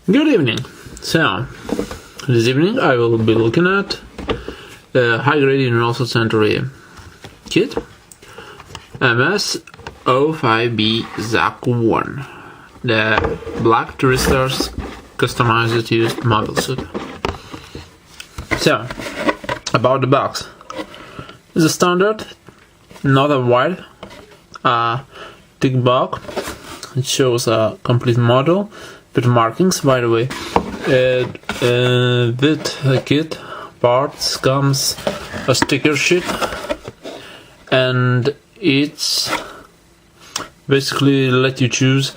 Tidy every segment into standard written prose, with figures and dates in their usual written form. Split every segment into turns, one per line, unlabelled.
Good evening. So, this evening I will be looking at high-grade universal century kit MS-05B Zaku I, the black tristar's customized used mobile suit. So, about the box. It's a standard, not a wide, thick box. It shows a complete model with markings, by the way. With the kit parts comes a sticker sheet, and it's basically let you choose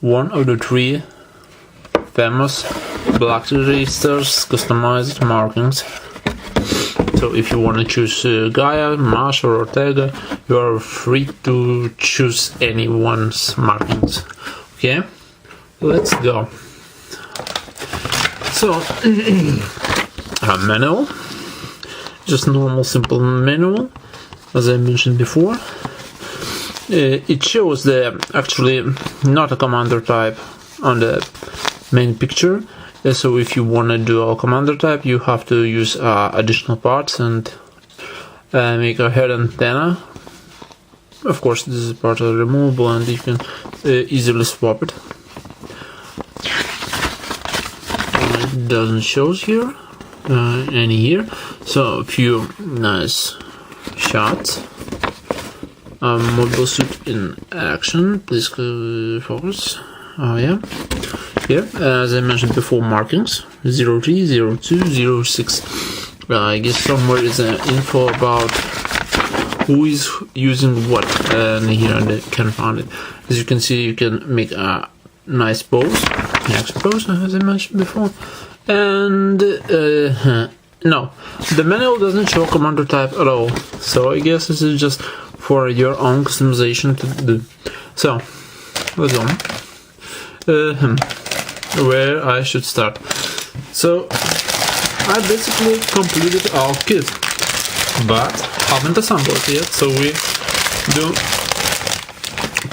one of the three famous black tristars customized markings. So if you want to choose Gaia, Mash or Ortega, you are free to choose anyone's markings. Okay, let's go. So a manual, just normal simple manual, as I mentioned before. It shows actually not a commander type on the main picture. So if you want to do a commander type, you have to use additional parts and make a head antenna. Of course, this is part of removable and you can easily swap it. It doesn't show here, any here. So a few nice shots. Mobile suit in action. Please focus. Oh yeah. Here, as I mentioned before, markings 03, 02, 06. I guess somewhere is an info about who is using what, and here I can find it. As you can see, you can make a nice pose, action pose, as I mentioned before. And no, the manual doesn't show commander type at all. So I guess this is just for your own customization to do. So let's go. Where I should start. So I basically completed our kit, but haven't assembled it yet, so we do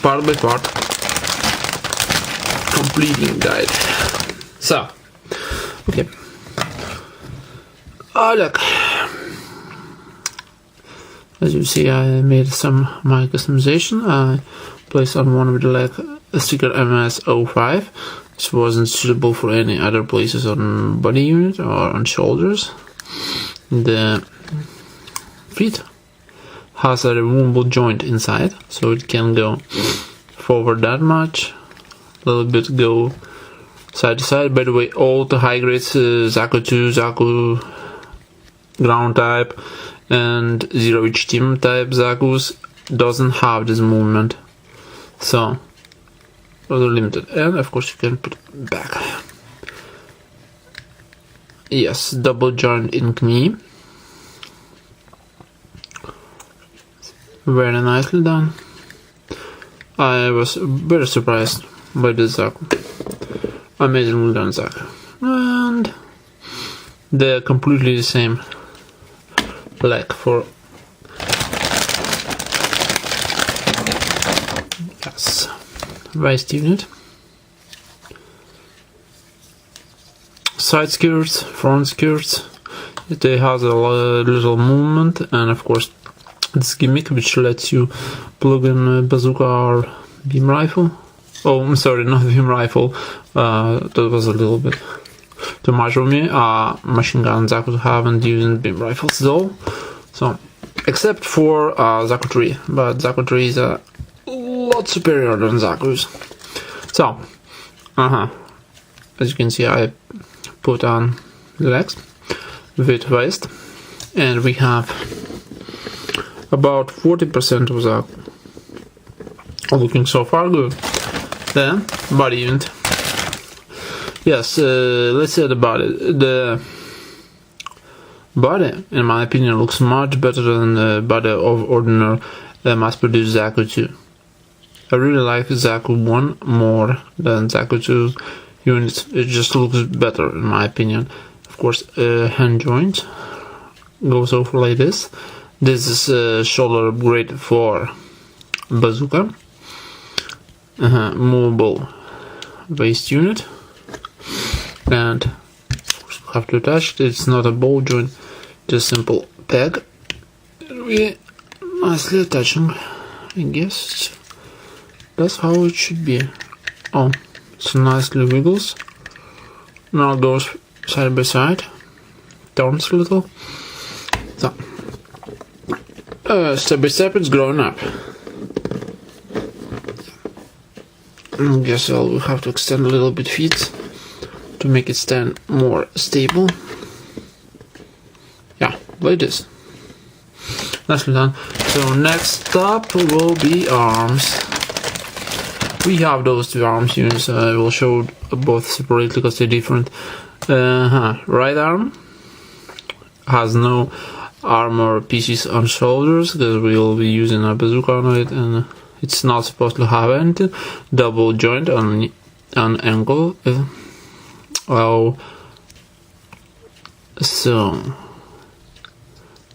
part by part completing guide. So okay, look, as you see, I made some my customization. I placed on one with like a sticker MS-05, which wasn't suitable for any other places on body unit or on shoulders. The feet has a removable joint inside, so it can go forward that much, a little bit go side to side. By the way, all the high grades Zaku II, Zaku ground type and 0H team type Zakus doesn't have this movement, so rather limited. And of course you can put it back. Yes, double joint in knee, very nicely done. I was very surprised by this Zaku. Amazingly done Zaku. And they're completely the same leg for yes, waist unit. Side skirts, front skirts, they have a little movement, and of course this gimmick which lets you plug in a bazooka or beam rifle. Oh, I'm sorry, not beam rifle, that was a little bit too much for me. Machine gun Zaku haven't used beam rifles though, so except for Zaku III, but Zaku III is a lot superior than Zaku's. So, as you can see, I put on the legs with waist, and we have about 40% of Zaku. Looking so far good. Then body unit. Yes, let's say the body. The body, in my opinion, looks much better than the body of ordinary mass-produced Zaku II. I really like Zaku I more than Zaku II units. It just looks better, in my opinion. Of course, hand joint goes over like this. This is a shoulder upgrade for bazooka. Movable waist unit. and we have to attach it. It's not a ball joint, just simple peg. We nicely attaching, I guess that's how it should be. Oh, it's nicely wiggles. Now it goes side by side, turns a little. So step by step it's growing up. I guess we'll have to extend a little bit feet to make it stand more stable. Yeah, like this. Nicely done. So next up will be arms. We have those two arms units. I will show both separately because they're different. Right arm has no armor pieces on shoulders because we will be using a bazooka on it, and it's not supposed to have anything. Double joint on ankle. So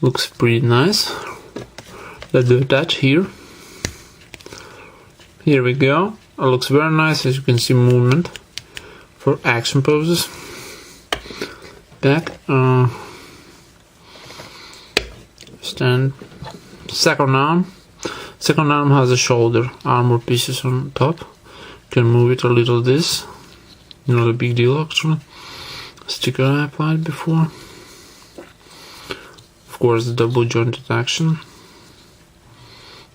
looks pretty nice. Let's do that here. Here we go. It looks very nice. As you can see, movement for action poses. Back. Stand. Second arm. Second arm has a shoulder armor pieces on top. You can move it a little. This. Not a big deal actually. Sticker I applied before. Of course, the double jointed action.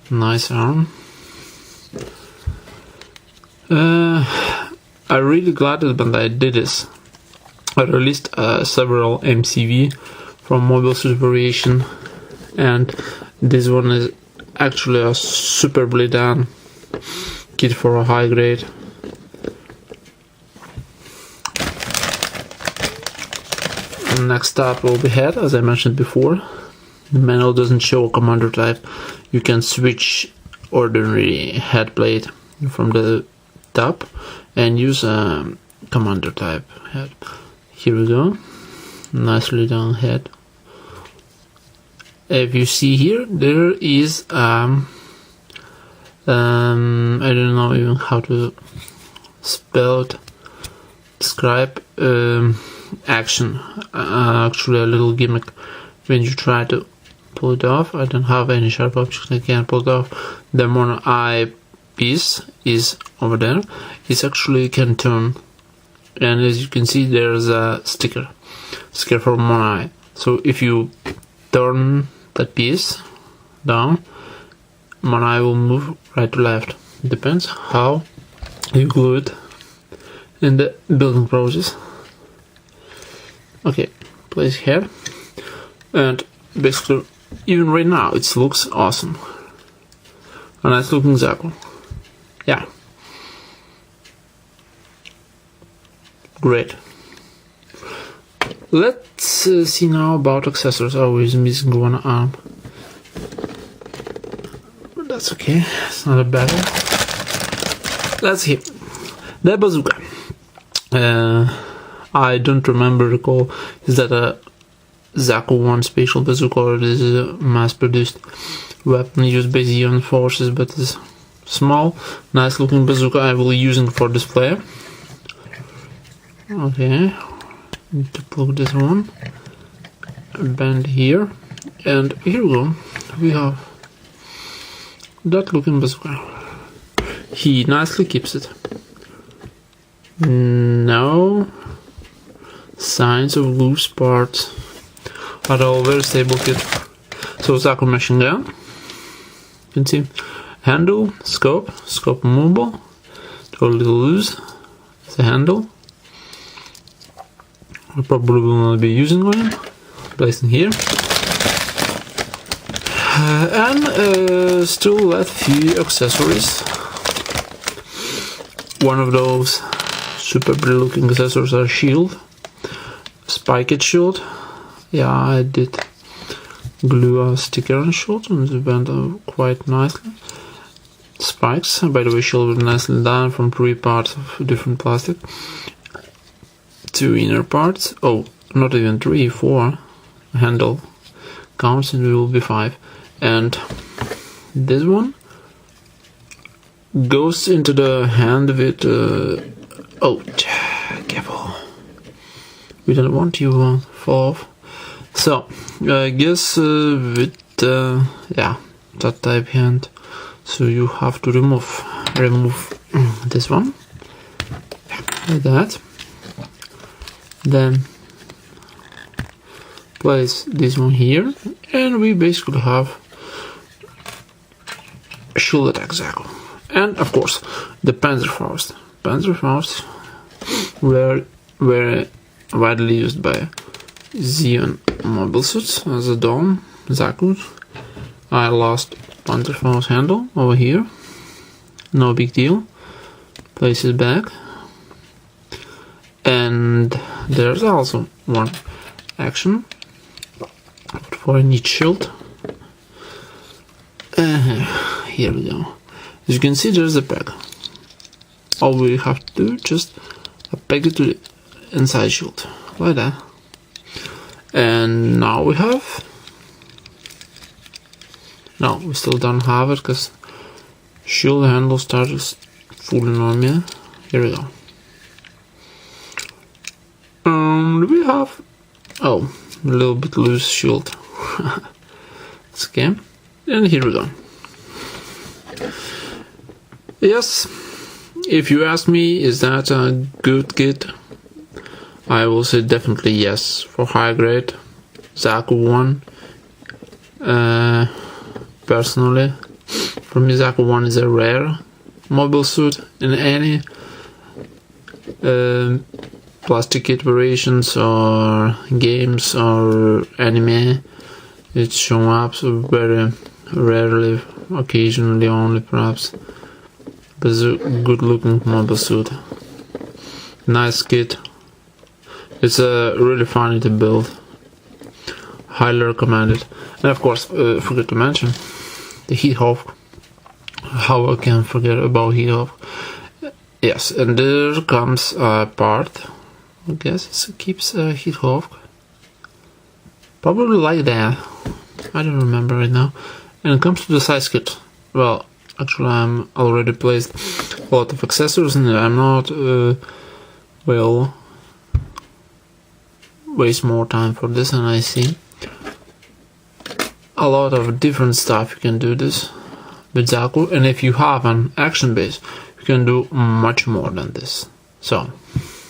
Nice arm. I'm really glad that when I did this, I released several MCV from Mobile Suit Variation, and this one is actually a superbly done kit for a high grade. Next up will be head, as I mentioned before. The manual doesn't show a commander type. You can switch ordinary head plate from the top and use a commander type head. Here we go. Nicely done head. If you see here, there is I don't know even how to spell it, describe action. Actually a little gimmick when you try to pull it off. I don't have any sharp objects, I can't pull it off. The one eye piece is over there. It actually can turn, and as you can see there's a sticker for one eye. So if you turn that piece down, one eye will move right to left. It depends how you glue it in the building process. Okay, place here, and basically even right now it looks awesome. A nice looking Zaku. Yeah, great. Let's see now about accessories. Oh, he's missing one arm, but that's okay, it's not a battle. Let's see the bazooka. I don't recall, is that a Zaku I special bazooka or this is a mass-produced weapon used by Zeon forces, but it's small, nice looking bazooka I will be using for display. Okay, need to plug this one, bend here, and here we go. We have that looking bazooka. He nicely keeps it. No signs of loose parts at all. Very stable kit. So Zaku machine gun. You can see handle, scope movable. A little loose. It's a handle. I probably will not be using one. Placed in here. And still a few accessories. One of those super pretty looking accessories are shield. Spiked shield. Yeah, I did glue a sticker on shield and it went quite nicely. Spikes, by the way, shield was nicely done from 3 parts of different plastic. 2 inner parts. Oh, not even 3, 4. Handle counts and it will be 5. And this one goes into the hand with oh, careful. We don't want you to fall off. So, I guess with that type hand, so you have to remove this one, like that. Then place this one here, and we basically have shield attack Zaku. And of course, the Panzerfaust. Panzerfaust were very widely used by Zeon mobile suits as a dome Zaku. I lost Panzerfaust handle over here. No big deal. Place it back. And there's also one action for a neat shield. Here we go. As you can see, there's a peg. All we have to do is just peg it to the inside shield, like that. And now we have. No, we still don't have it because shield handle started fooling on me. Here we go. We have a little bit loose shield. It's okay. And here we go. Yes, if you ask me, is that a good kit? I will say definitely yes. For high grade Zaku I, personally, for me Zaku I is a rare mobile suit in any plastic kit variations or games or anime. It's shown up so very rarely, occasionally only perhaps. But it's a good looking mobile suit. Nice kit. It's really funny to build. Highly recommended. And of course, forget to mention the heat hawk. How I can forget about heat hawk? Yes, and there comes a part. I guess it keeps heat hawk. Probably like that. I don't remember right now. And it comes to the size kit. Well, actually, I'm already placed a lot of accessories and I'm not waste more time for this, and I see a lot of different stuff you can do this with Zaku, and if you have an action base you can do much more than this. So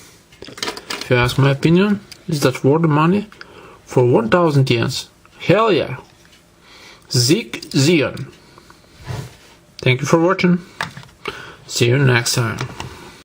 if you ask my opinion, is that worth the money? For 1000 yens, hell yeah. Zeon. Thank you for watching. See you next time.